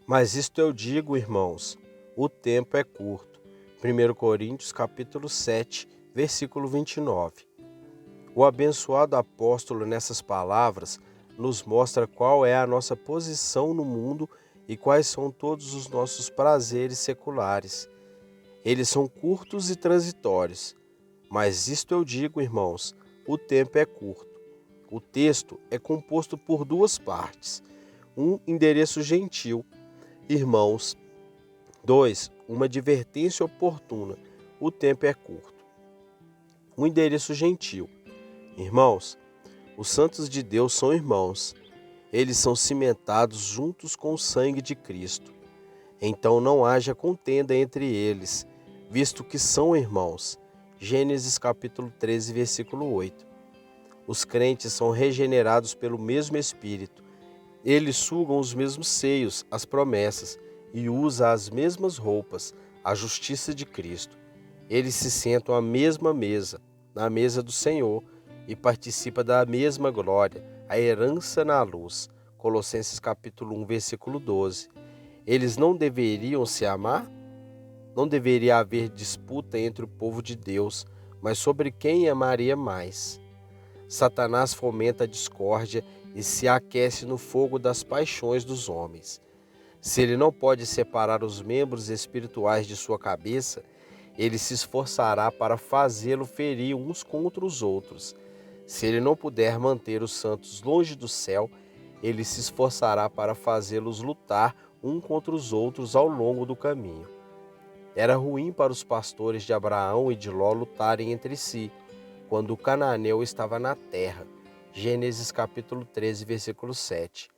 Mas isto eu digo, irmãos, o tempo é curto. 1 Coríntios capítulo 7, versículo 29. O abençoado apóstolo nessas palavras nos mostra qual é a nossa posição no mundo e quais são todos os nossos prazeres seculares. Eles são curtos e transitórios. Mas isto eu digo, irmãos, o tempo é curto. O texto é composto por duas partes. Um endereço gentil, irmãos. 2. Uma advertência oportuna. O tempo é curto. Um endereço gentil. Irmãos, os santos de Deus são irmãos. Eles são cimentados juntos com o sangue de Cristo. Então não haja contenda entre eles, visto que são irmãos. Gênesis capítulo 13, versículo 8. Os crentes são regenerados pelo mesmo Espírito. Eles sugam os mesmos seios, as promessas, e usam as mesmas roupas, a justiça de Cristo. Eles se sentam à mesma mesa, na mesa do Senhor, e participam da mesma glória, a herança na luz. Colossenses capítulo 1, versículo 12. Eles não deveriam se amar? Não deveria haver disputa entre o povo de Deus, mas sobre quem amaria mais. Satanás fomenta a discórdia e se aquece no fogo das paixões dos homens. Se ele não pode separar os membros espirituais de sua cabeça, ele se esforçará para fazê-lo ferir uns contra os outros. Se ele não puder manter os santos longe do céu, ele se esforçará para fazê-los lutar um contra os outros ao longo do caminho. Era ruim para os pastores de Abraão e de Ló lutarem entre si, quando o cananeu estava na terra. Gênesis capítulo 13, versículo 7.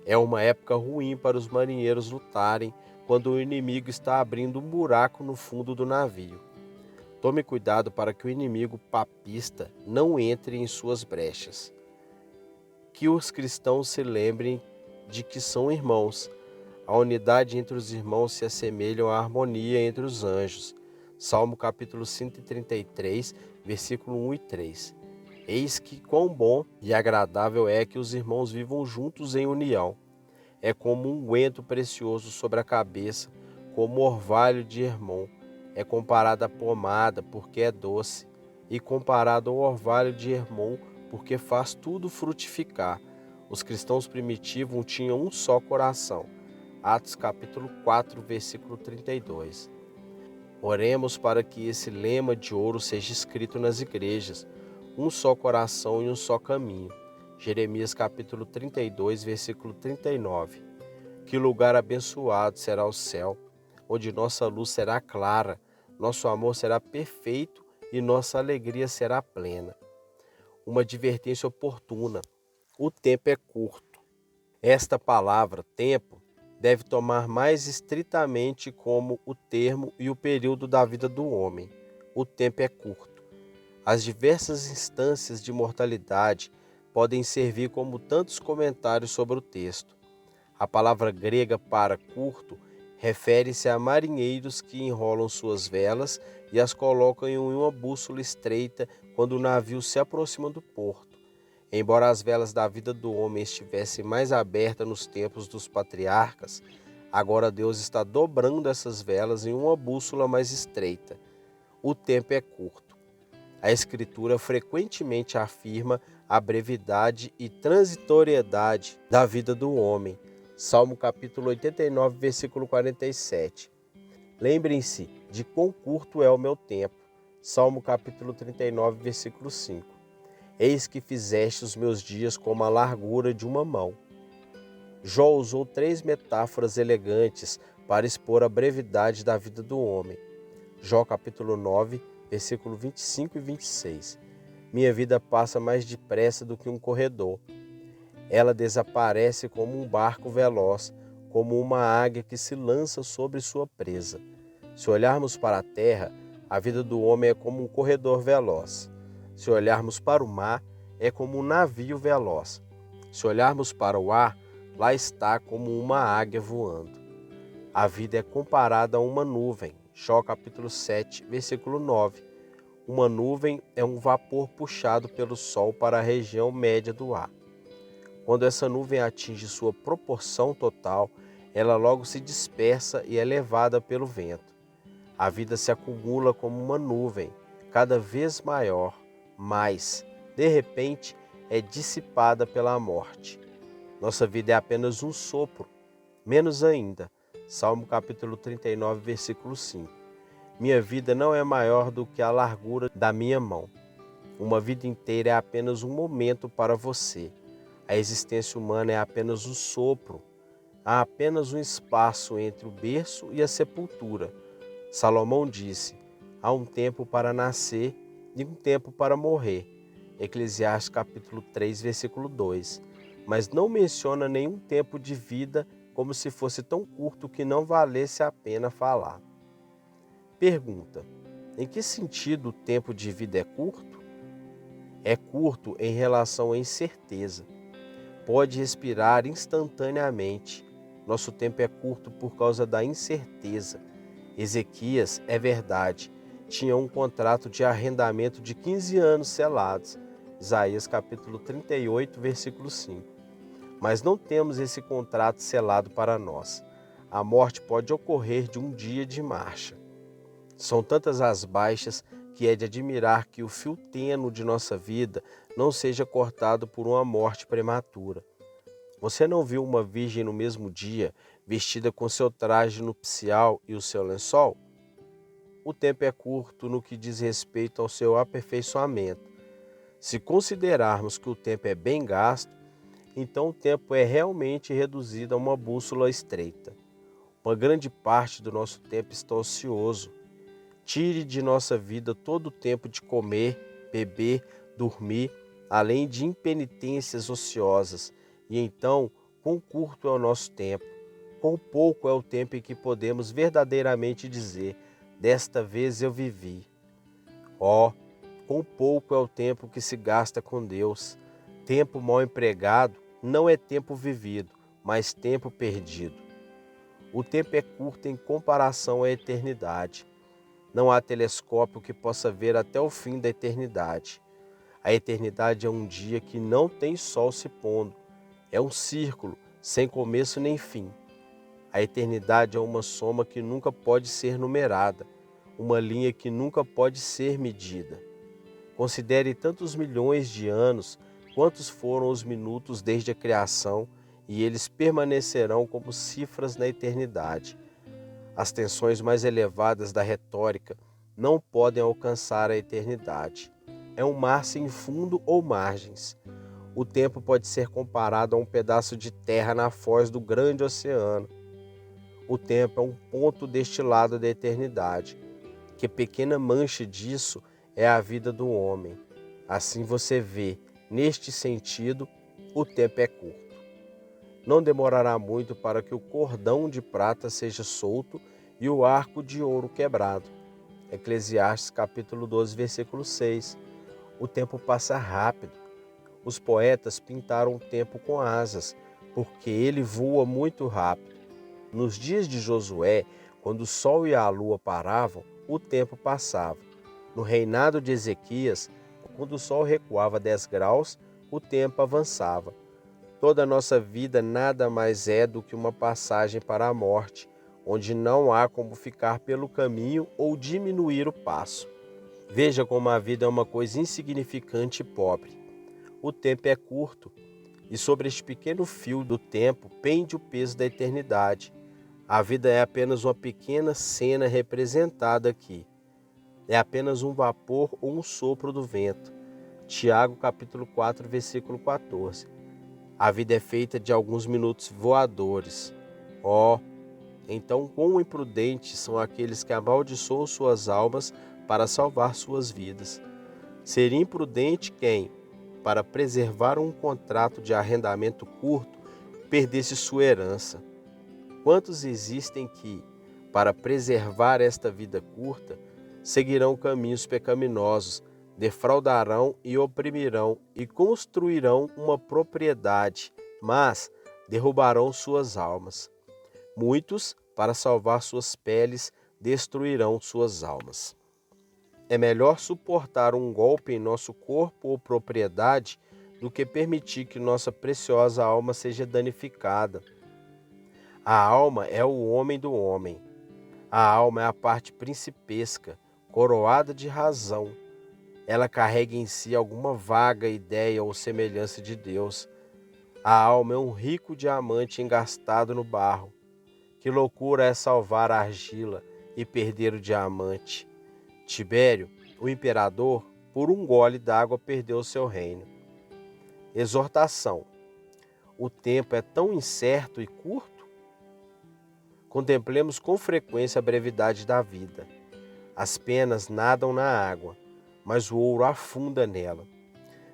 É uma época ruim para os marinheiros lutarem quando o inimigo está abrindo um buraco no fundo do navio. Tome cuidado para que o inimigo papista não entre em suas brechas. Que os cristãos se lembrem de que são irmãos. A unidade entre os irmãos se assemelha à harmonia entre os anjos. Salmo capítulo 133, versículo 1 e 3. Eis que quão bom e agradável é que os irmãos vivam juntos em união. É como um unguento precioso sobre a cabeça, como orvalho de Hermon. É comparado à pomada, porque é doce, e comparado ao orvalho de Hermon, porque faz tudo frutificar. Os cristãos primitivos tinham um só coração. Atos capítulo 4, versículo 32. Oremos para que esse lema de ouro seja escrito nas igrejas, um só coração e um só caminho. Jeremias capítulo 32, versículo 39. Que lugar abençoado será o céu, onde nossa luz será clara, nosso amor será perfeito e nossa alegria será plena. Uma advertência oportuna. O tempo é curto. Esta palavra, tempo, deve tomar mais estritamente como o termo e o período da vida do homem. O tempo é curto. As diversas instâncias de mortalidade podem servir como tantos comentários sobre o texto. A palavra grega para curto refere-se a marinheiros que enrolam suas velas e as colocam em uma bússola estreita quando o navio se aproxima do porto. Embora as velas da vida do homem estivessem mais abertas nos tempos dos patriarcas, agora Deus está dobrando essas velas em uma bússola mais estreita. O tempo é curto. A Escritura frequentemente afirma a brevidade e transitoriedade da vida do homem. Salmo capítulo 89, versículo 47. Lembrem-se de quão curto é o meu tempo. Salmo capítulo 39, versículo 5. Eis que fizeste os meus dias como a largura de uma mão. Jó usou 3 metáforas elegantes para expor a brevidade da vida do homem. Jó capítulo 9, versículo 25 e 26. Minha vida passa mais depressa do que um corredor. Ela desaparece como um barco veloz, como uma águia que se lança sobre sua presa. Se olharmos para a terra, a vida do homem é como um corredor veloz. Se olharmos para o mar, é como um navio veloz. Se olharmos para o ar, lá está como uma águia voando. A vida é comparada a uma nuvem. Jó capítulo 7, versículo 9. Uma nuvem é um vapor puxado pelo sol para a região média do ar. Quando essa nuvem atinge sua proporção total, ela logo se dispersa e é levada pelo vento. A vida se acumula como uma nuvem, cada vez maior, mas, de repente, é dissipada pela morte. Nossa vida é apenas um sopro, menos ainda. Salmo capítulo 39, versículo 5. Minha vida não é maior do que a largura da minha mão. Uma vida inteira é apenas um momento para você. A existência humana é apenas um sopro. Há apenas um espaço entre o berço e a sepultura. Salomão disse: há um tempo para nascer e um tempo para morrer. Eclesiastes capítulo 3, versículo 2. Mas não menciona nenhum tempo de vida como se fosse tão curto que não valesse a pena falar. Pergunta: em que sentido o tempo de vida é curto? É curto em relação à incerteza. Pode respirar instantaneamente. Nosso tempo é curto por causa da incerteza. Ezequias, é verdade, tinha um contrato de arrendamento de 15 anos selados. Isaías capítulo 38, versículo 5. Mas não temos esse contrato selado para nós. A morte pode ocorrer de um dia de marcha. São tantas as baixas que é de admirar que o fio tênue de nossa vida não seja cortado por uma morte prematura. Você não viu uma virgem no mesmo dia, vestida com seu traje nupcial e o seu lençol? O tempo é curto no que diz respeito ao seu aperfeiçoamento. Se considerarmos que o tempo é bem gasto, então o tempo é realmente reduzido a uma bússola estreita. Uma grande parte do nosso tempo está ocioso. Tire de nossa vida todo o tempo de comer, beber, dormir, além de impenitências ociosas. E então, quão curto é o nosso tempo, quão pouco é o tempo em que podemos verdadeiramente dizer: desta vez eu vivi. Oh, quão pouco é o tempo que se gasta com Deus. Tempo mal empregado não é tempo vivido, mas tempo perdido. O tempo é curto em comparação à eternidade. Não há telescópio que possa ver até o fim da eternidade. A eternidade é um dia que não tem sol se pondo. É um círculo, sem começo nem fim. A eternidade é uma soma que nunca pode ser numerada, uma linha que nunca pode ser medida. Considere tantos milhões de anos quantos foram os minutos desde a criação, e eles permanecerão como cifras na eternidade. As tensões mais elevadas da retórica não podem alcançar a eternidade. É um mar sem fundo ou margens. O tempo pode ser comparado a um pedaço de terra na foz do grande oceano. O tempo é um ponto deste lado da eternidade. Que pequena mancha disso é a vida do homem. Assim você vê, neste sentido, o tempo é curto. Não demorará muito para que o cordão de prata seja solto e o arco de ouro quebrado. Eclesiastes capítulo 12, versículo 6. O tempo passa rápido. Os poetas pintaram o tempo com asas, porque ele voa muito rápido. Nos dias de Josué, quando o sol e a lua paravam, o tempo passava. No reinado de Ezequias, quando o sol recuava 10 graus, o tempo avançava. Toda a nossa vida nada mais é do que uma passagem para a morte, onde não há como ficar pelo caminho ou diminuir o passo. Veja como a vida é uma coisa insignificante e pobre. O tempo é curto, e sobre este pequeno fio do tempo pende o peso da eternidade. A vida é apenas uma pequena cena representada aqui. É apenas um vapor ou um sopro do vento. Tiago capítulo 4, versículo 14. A vida é feita de alguns minutos voadores. Oh, então quão imprudentes são aqueles que amaldiçoam suas almas para salvar suas vidas. Seria imprudente quem, para preservar um contrato de arrendamento curto, perdesse sua herança. Quantos existem que, para preservar esta vida curta, seguirão caminhos pecaminosos, defraudarão e oprimirão e construirão uma propriedade, mas derrubarão suas almas. Muitos, para salvar suas peles, destruirão suas almas. É melhor suportar um golpe em nosso corpo ou propriedade do que permitir que nossa preciosa alma seja danificada. A alma é o homem do homem. A alma é a parte principesca, coroada de razão. Ela carrega em si alguma vaga ideia ou semelhança de Deus. A alma é um rico diamante engastado no barro. Que loucura é salvar a argila e perder o diamante. Tibério, o imperador, por um gole d'água perdeu seu reino. Exortação. O tempo é tão incerto e curto? Contemplemos com frequência a brevidade da vida. As penas nadam na água, mas o ouro afunda nela.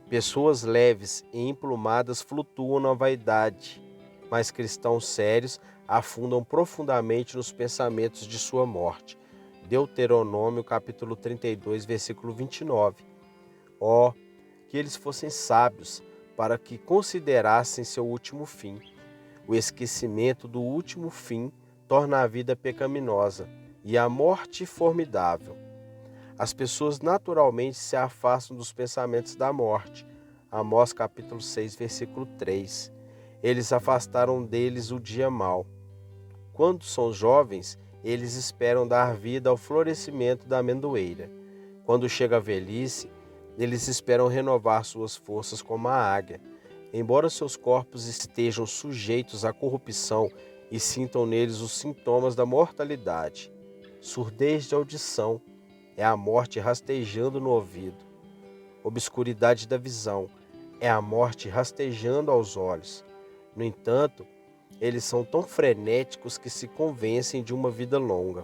Pessoas leves e emplumadas flutuam na vaidade, mas cristãos sérios afundam profundamente nos pensamentos de sua morte. Deuteronômio capítulo 32, versículo 29. Ó, que eles fossem sábios para que considerassem seu último fim. O esquecimento do último fim torna a vida pecaminosa e a morte formidável. As pessoas naturalmente se afastam dos pensamentos da morte. Amós capítulo 6, versículo 3. Eles afastaram deles o dia mau. Quando são jovens, eles esperam dar vida ao florescimento da amendoeira. Quando chega a velhice, eles esperam renovar suas forças como a águia. Embora seus corpos estejam sujeitos à corrupção e sintam neles os sintomas da mortalidade. Surdez de audição é a morte rastejando no ouvido. Obscuridade da visão é a morte rastejando aos olhos. No entanto, eles são tão frenéticos que se convencem de uma vida longa.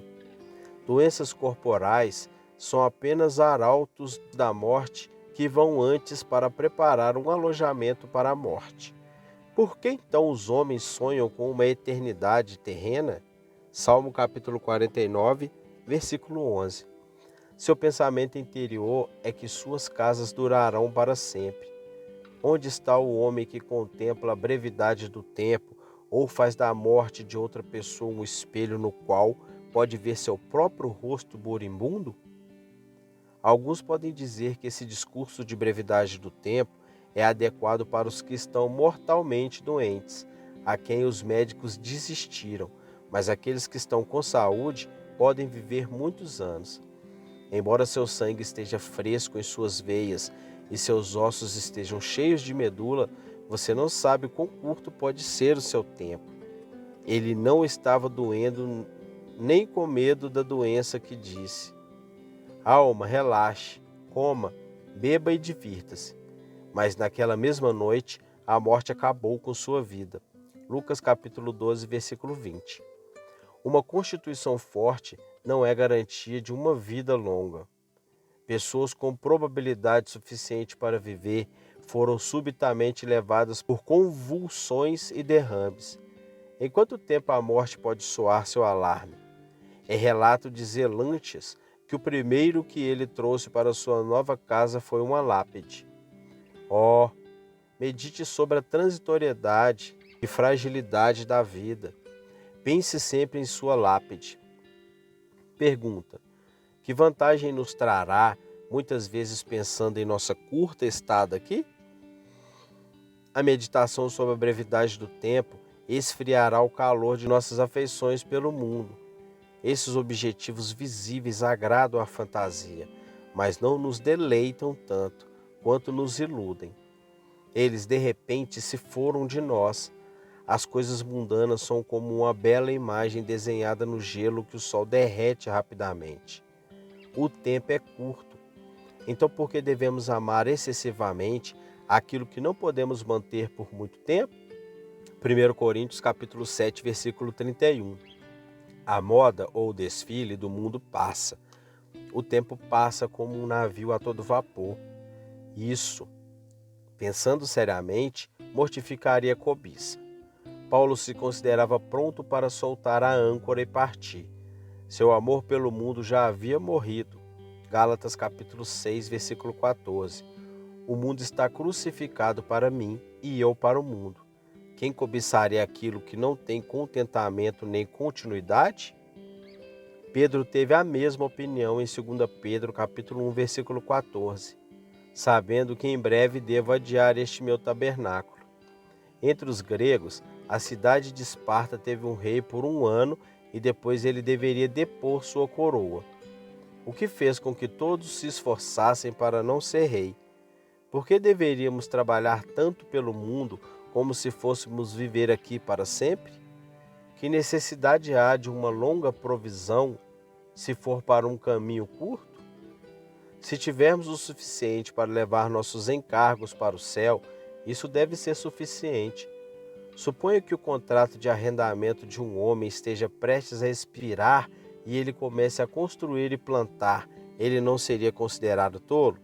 Doenças corporais são apenas arautos da morte que vão antes para preparar um alojamento para a morte. Por que então os homens sonham com uma eternidade terrena? Salmo capítulo 49, versículo 11. Seu pensamento interior é que suas casas durarão para sempre. Onde está o homem que contempla a brevidade do tempo ou faz da morte de outra pessoa um espelho no qual pode ver seu próprio rosto moribundo? Alguns podem dizer que esse discurso de brevidade do tempo é adequado para os que estão mortalmente doentes, a quem os médicos desistiram, mas aqueles que estão com saúde podem viver muitos anos. Embora seu sangue esteja fresco em suas veias e seus ossos estejam cheios de medula, você não sabe quão curto pode ser o seu tempo. Ele não estava doendo nem com medo da doença que disse: alma, relaxe, coma, beba e divirta-se. Mas naquela mesma noite, a morte acabou com sua vida. Lucas capítulo 12, versículo 20. Uma constituição forte não é garantia de uma vida longa. Pessoas com probabilidade suficiente para viver foram subitamente levadas por convulsões e derrames. Em quanto tempo a morte pode soar seu alarme? É relato de Zelantes que o primeiro que ele trouxe para sua nova casa foi uma lápide. Oh, medite sobre a transitoriedade e fragilidade da vida. Pense sempre em sua lápide. Pergunta: que vantagem nos trará, muitas vezes pensando em nossa curta estada aqui? A meditação sobre a brevidade do tempo esfriará o calor de nossas afeições pelo mundo. Esses objetivos visíveis agradam à fantasia, mas não nos deleitam tanto quanto nos iludem. Eles de repente se foram de nós. As coisas mundanas são como uma bela imagem desenhada no gelo que o sol derrete rapidamente. O tempo é curto. Então por que devemos amar excessivamente aquilo que não podemos manter por muito tempo? 1 Coríntios capítulo 7, versículo 31. A moda ou o desfile do mundo passa. O tempo passa como um navio a todo vapor. Isso, pensando seriamente, mortificaria a cobiça. Paulo se considerava pronto para soltar a âncora e partir. Seu amor pelo mundo já havia morrido. Gálatas capítulo 6, versículo 14. O mundo está crucificado para mim e eu para o mundo. Quem cobiçaria aquilo que não tem contentamento nem continuidade? Pedro teve a mesma opinião em 2 Pedro capítulo 1, versículo 14. Sabendo que em breve devo adiar este meu tabernáculo. Entre os gregos, a cidade de Esparta teve um rei por 1 ano e depois ele deveria depor sua coroa, o que fez com que todos se esforçassem para não ser rei. Por que deveríamos trabalhar tanto pelo mundo como se fôssemos viver aqui para sempre? Que necessidade há de uma longa provisão se for para um caminho curto? Se tivermos o suficiente para levar nossos encargos para o céu, isso deve ser suficiente. Suponha que o contrato de arrendamento de um homem esteja prestes a expirar e ele comece a construir e plantar. Ele não seria considerado tolo?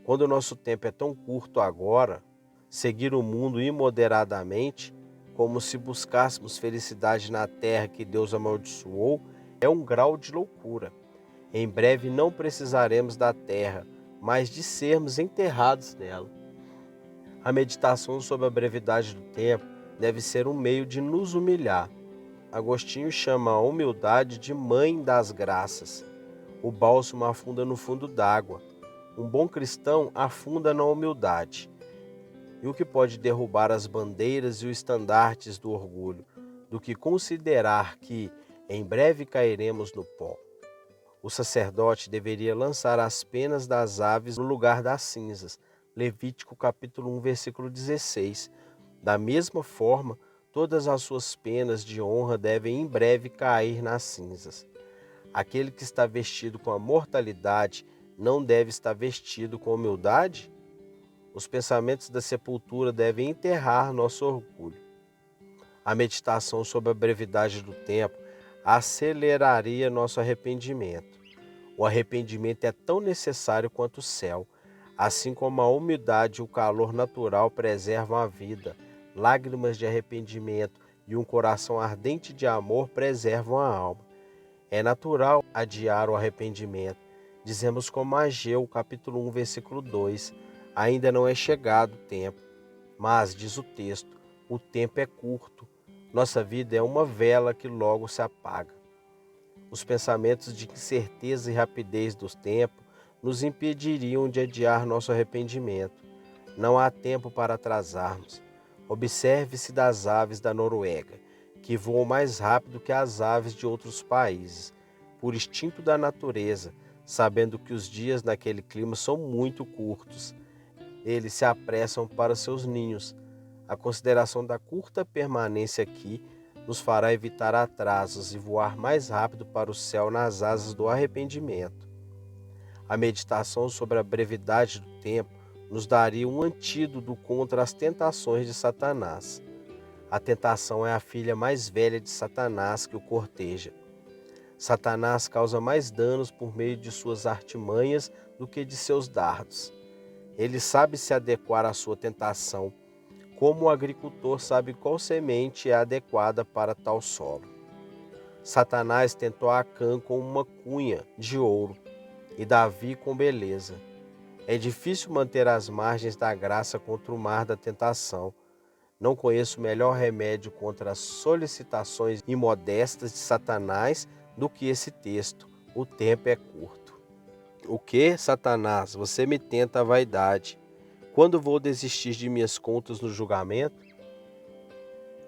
Quando o nosso tempo é tão curto agora, seguir o mundo imoderadamente, como se buscássemos felicidade na terra que Deus amaldiçoou, é um grau de loucura. Em breve não precisaremos da terra, mas de sermos enterrados nela. A meditação sobre a brevidade do tempo deve ser um meio de nos humilhar. Agostinho chama a humildade de mãe das graças. O bálsamo afunda no fundo d'água. Um bom cristão afunda na humildade. E o que pode derrubar as bandeiras e os estandartes do orgulho, do que considerar que em breve cairemos no pó? O sacerdote deveria lançar as penas das aves no lugar das cinzas. Levítico capítulo 1, versículo 16. Da mesma forma, todas as suas penas de honra devem em breve cair nas cinzas. Aquele que está vestido com a mortalidade não deve estar vestido com humildade? Os pensamentos da sepultura devem enterrar nosso orgulho. A meditação sobre a brevidade do tempo aceleraria nosso arrependimento. O arrependimento é tão necessário quanto o céu, assim como a umidade e o calor natural preservam a vida. Lágrimas de arrependimento e um coração ardente de amor preservam a alma. É natural adiar o arrependimento. Dizemos como Ageu, capítulo 1, versículo 2, ainda não é chegado o tempo. Mas, diz o texto, o tempo é curto. Nossa vida é uma vela que logo se apaga. Os pensamentos de incerteza e rapidez do tempo nos impediriam de adiar nosso arrependimento. Não há tempo para atrasarmos. Observe-se das aves da Noruega, que voam mais rápido que as aves de outros países, por instinto da natureza, sabendo que os dias naquele clima são muito curtos. Eles se apressam para seus ninhos. A consideração da curta permanência aqui nos fará evitar atrasos e voar mais rápido para o céu nas asas do arrependimento. A meditação sobre a brevidade do tempo nos daria um antídoto contra as tentações de Satanás. A tentação é a filha mais velha de Satanás que o corteja. Satanás causa mais danos por meio de suas artimanhas do que de seus dardos. Ele sabe se adequar à sua tentação, como o agricultor sabe qual semente é adequada para tal solo. Satanás tentou Acã com uma cunha de ouro e Davi com beleza. É difícil manter as margens da graça contra o mar da tentação. Não conheço melhor remédio contra as solicitações imodestas de Satanás do que esse texto. O tempo é curto. O que, Satanás? Você me tenta a vaidade. Quando vou desistir de minhas contas no julgamento?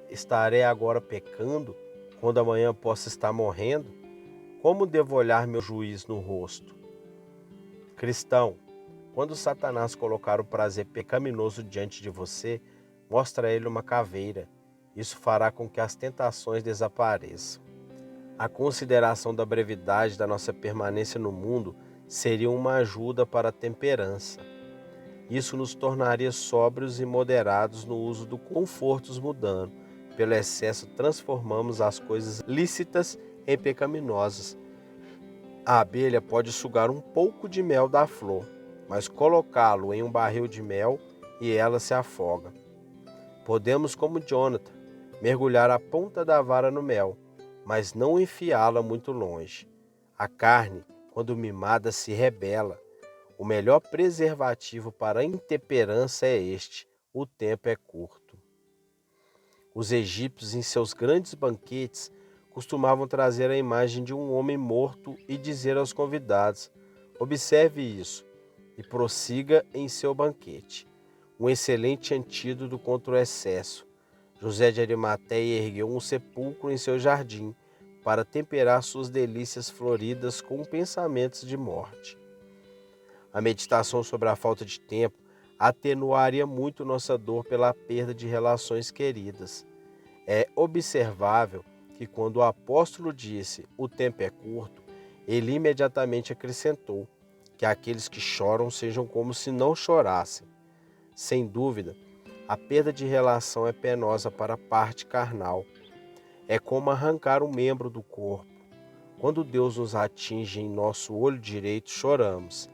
Estarei agora pecando, quando amanhã posso estar morrendo? Como devo olhar meu juiz no rosto? Cristão, quando Satanás colocar o prazer pecaminoso diante de você, mostra a ele uma caveira. Isso fará com que as tentações desapareçam. A consideração da brevidade da nossa permanência no mundo seria uma ajuda para a temperança. Isso nos tornaria sóbrios e moderados no uso do confortos mudando. Pelo excesso, transformamos as coisas lícitas em pecaminosas. A abelha pode sugar um pouco de mel da flor, mas colocá-lo em um barril de mel e ela se afoga. Podemos, como Jonathan, mergulhar a ponta da vara no mel, mas não enfiá-la muito longe. A carne, quando mimada, se rebela. O melhor preservativo para a intemperança é este: o tempo é curto. Os egípcios, em seus grandes banquetes, costumavam trazer a imagem de um homem morto e dizer aos convidados: observe isso e prossiga em seu banquete. um excelente antídoto contra o excesso. José de Arimateia ergueu um sepulcro em seu jardim para temperar suas delícias floridas com pensamentos de morte. A meditação sobre a falta de tempo atenuaria muito nossa dor pela perda de relações queridas. É observável que quando o apóstolo disse "o tempo é curto", ele imediatamente acrescentou que aqueles que choram sejam como se não chorassem. Sem dúvida, a perda de relação é penosa para a parte carnal. É como arrancar um membro do corpo. Quando Deus nos atinge em nosso olho direito, choramos.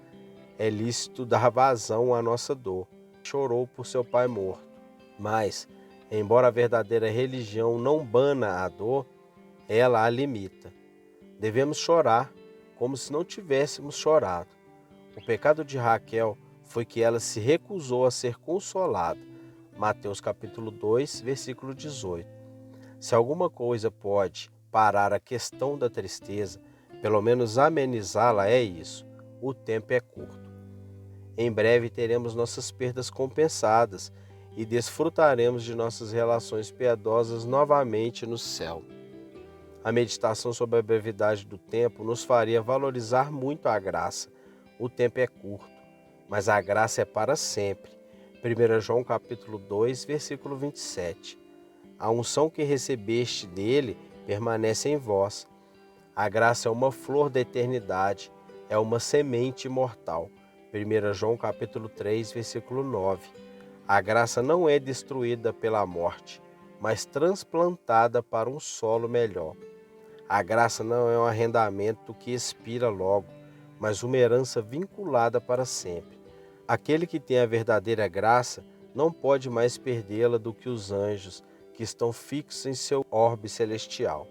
É lícito dar vazão à nossa dor. Chorou por seu pai morto. Mas, embora a verdadeira religião não bana a dor, ela a limita. Devemos chorar como se não tivéssemos chorado. O pecado de Raquel foi que ela se recusou a ser consolada. Mateus capítulo 2, versículo 18. Se alguma coisa pode parar a questão da tristeza, pelo menos amenizá-la, é isso. O tempo é curto. Em breve teremos nossas perdas compensadas e desfrutaremos de nossas relações piedosas novamente no céu. A meditação sobre a brevidade do tempo nos faria valorizar muito a graça. O tempo é curto, mas a graça é para sempre. 1 João capítulo 2, versículo 27. A unção que recebeste dele permanece em vós. A graça é uma flor da eternidade, é uma semente imortal. 1 João capítulo 3, versículo 9. A graça não é destruída pela morte, mas transplantada para um solo melhor. A graça não é um arrendamento que expira logo, mas uma herança vinculada para sempre. Aquele que tem a verdadeira graça não pode mais perdê-la do que os anjos, que estão fixos em seu orbe celestial.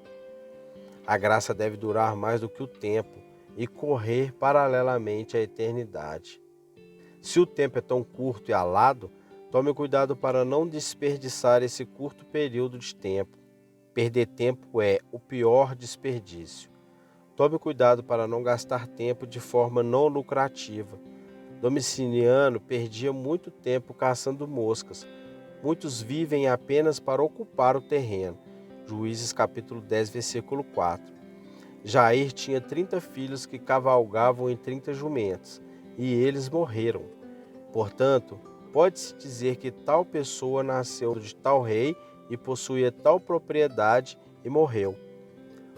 A graça deve durar mais do que o tempo e correr paralelamente à eternidade. Se o tempo é tão curto e alado, tome cuidado para não desperdiçar esse curto período de tempo. Perder tempo é o pior desperdício. Tome cuidado para não gastar tempo de forma não lucrativa. Domiciano perdia muito tempo caçando moscas. Muitos vivem apenas para ocupar o terreno. Juízes capítulo 10, versículo 4. Jair tinha 30 filhos que cavalgavam em 30 jumentos, e eles morreram. Portanto, pode-se dizer que tal pessoa nasceu de tal rei e possuía tal propriedade e morreu.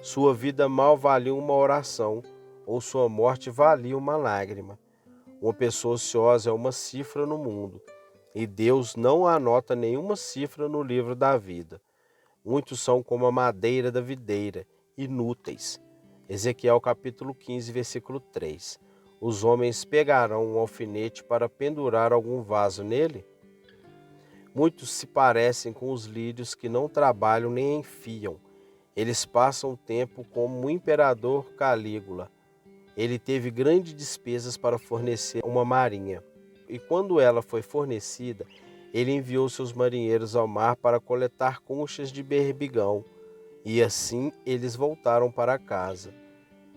Sua vida mal valia uma oração, ou sua morte valia uma lágrima. Uma pessoa ociosa é uma cifra no mundo, e Deus não anota nenhuma cifra no livro da vida. Muitos são como a madeira da videira, inúteis. Ezequiel capítulo 15, versículo 3. Os homens pegarão um alfinete para pendurar algum vaso nele? Muitos se parecem com os lírios que não trabalham nem enfiam. Eles passam o tempo como o imperador Calígula. Ele teve grandes despesas para fornecer uma marinha. E quando ela foi fornecida, ele enviou seus marinheiros ao mar para coletar conchas de berbigão. E assim eles voltaram para casa.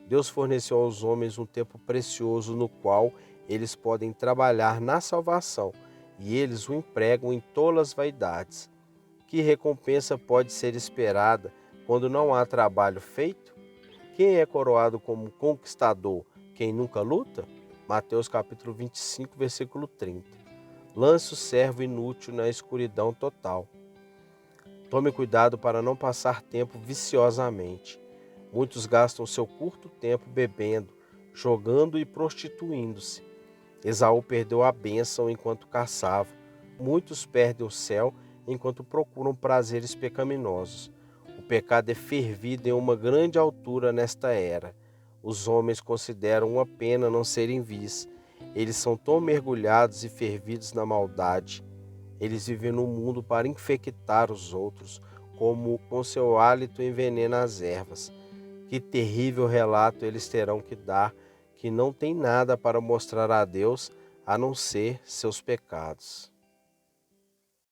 Deus forneceu aos homens um tempo precioso no qual eles podem trabalhar na salvação, e eles o empregam em tolas vaidades. Que recompensa pode ser esperada quando não há trabalho feito? Quem é coroado como conquistador? Quem nunca luta? Mateus capítulo 25, versículo 30. Lance o servo inútil na escuridão total. Tome cuidado para não passar tempo viciosamente. Muitos gastam seu curto tempo bebendo, jogando e prostituindo-se. Esaú perdeu a bênção enquanto caçava. Muitos perdem o céu enquanto procuram prazeres pecaminosos. O pecado é fervido em uma grande altura nesta era. Os homens consideram uma pena não serem vis. Eles são tão mergulhados e fervidos na maldade. Eles vivem no mundo para infectar os outros, como com seu hálito envenena as ervas. Que terrível relato eles terão que dar, que não tem nada para mostrar a Deus a não ser seus pecados.